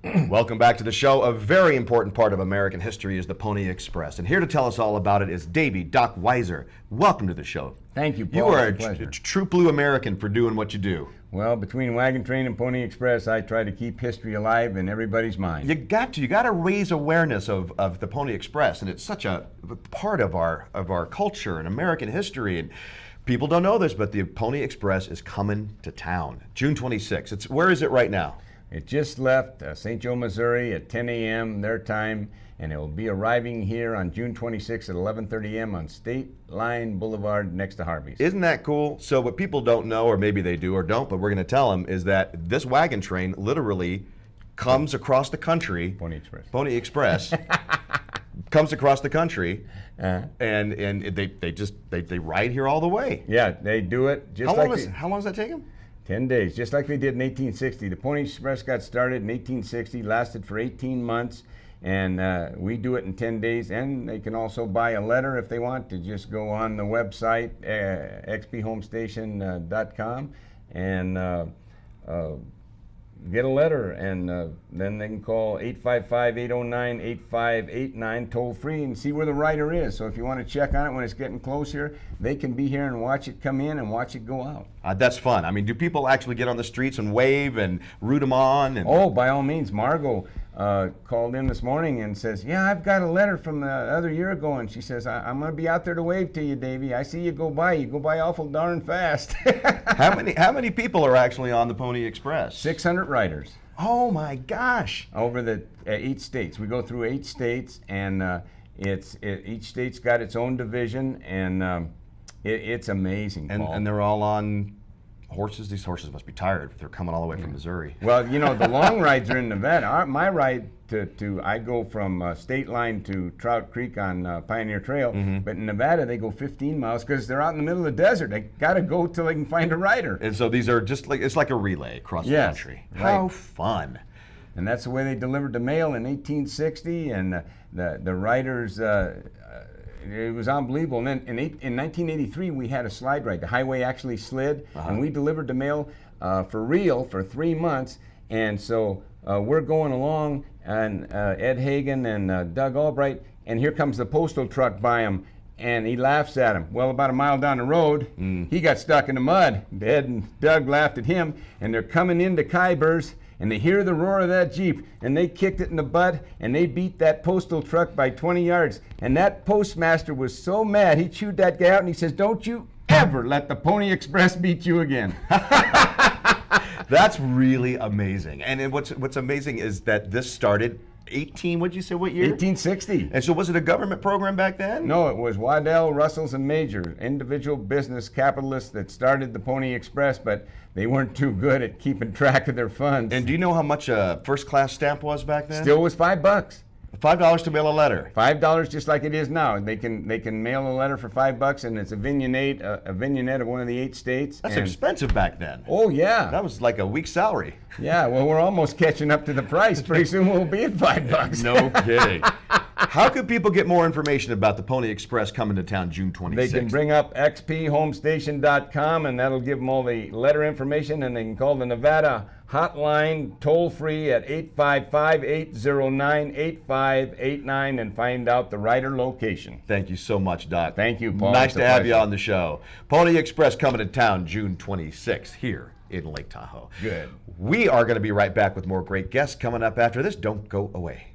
Welcome back to the show. A very important part of American history is the Pony Express. And here to tell us all about it is Davey Doc Weiser. Welcome to the show. Thank you, Paul. You are It's a true blue American for doing what you do. Well, between Wagon Train and Pony Express, I try to keep history alive in everybody's mind. You got to raise awareness of the Pony Express, and it's such a part of our culture and American history. And people don't know this, but the Pony Express is coming to town June 26th. Where is it right now? It just left St. Joe, Missouri at 10 a.m. their time, and it will be arriving here on June 26th at 11:30 a.m. on State Line Boulevard next to Harvey's. Isn't that cool? So what people don't know, or maybe they do or don't, but we're going to tell them, is that this wagon train literally comes across the country. Pony Express. Comes across the country, and they ride here all the way. Yeah, they do it. How long does that take them? 10 days, just like they did in 1860. The Pony Express got started in 1860, lasted for 18 months, and we do it in 10 days. And they can also buy a letter if they want to just go on the website, xphomestation.com, and get a letter, and then they can call 855-809-8589 toll free and see where the rider is. So if you want to check on it when it's getting close here, they can be here and watch it come in and watch it go out. That's fun. I mean, do people actually get on the streets and wave and root them on? Oh, by all means. Margot called in this morning and says, yeah, I've got a letter from the other year ago, and she says, I'm going to be out there to wave to you, Davey. I see you go by. You go by awful darn fast. How many people are actually on the Pony Express? 600 riders. Oh my gosh! Over the 8 states. We go through 8 states, and each state's got its own division, and it's amazing, Paul. And they're all on horses. These horses must be tired if they're coming all the way from Missouri. Well, you know, the long rides are in Nevada. My ride I go from State Line to Trout Creek on Pioneer Trail, but in Nevada they go 15 miles because they're out in the middle of the desert. They got to go till they can find a rider. And so these are just it's like a relay across the country. Right. How fun! And that's the way they delivered the mail in 1860, and the riders. It was unbelievable. And then in 1983, we had a slide ride. The highway actually slid, and we delivered the mail for real for 3 months. And so we're going along, and Ed Hagen and Doug Albright, and here comes the postal truck by him, and he laughs at him. Well, about a mile down the road, he got stuck in the mud. Ed and Doug laughed at him, and they're coming into Khyber's, and they hear the roar of that Jeep, and they kicked it in the butt, and they beat that postal truck by 20 yards. And that postmaster was so mad, he chewed that guy out, and he says, don't you ever let the Pony Express beat you again. That's really amazing. And what's amazing is that this started what'd you say, what year? 1860. And so was it a government program back then? No, it was Waddell, Russells, and Major, individual business capitalists that started the Pony Express, but they weren't too good at keeping track of their funds. And do you know how much a first-class stamp was back then? Still was $5. $5 to mail a letter. $5 just like it is now. They can mail a letter for $5, and it's a vignette of one of the 8 states. That's expensive back then. Oh yeah. That was like a week's salary. Yeah, well, we're almost catching up to the price. Pretty soon we'll be at $5. No kidding. How could people get more information about the Pony Express coming to town June 26th? They can bring up xphomestation.com, and that'll give them all the letter information, and they can call the Nevada hotline toll-free at 855-809-8589 and find out the rider location. Thank you so much, Doc. Thank you, Paul. Nice to have you on the show. Pony Express coming to town June 26th here in Lake Tahoe. Good. We are going to be right back with more great guests coming up after this. Don't go away.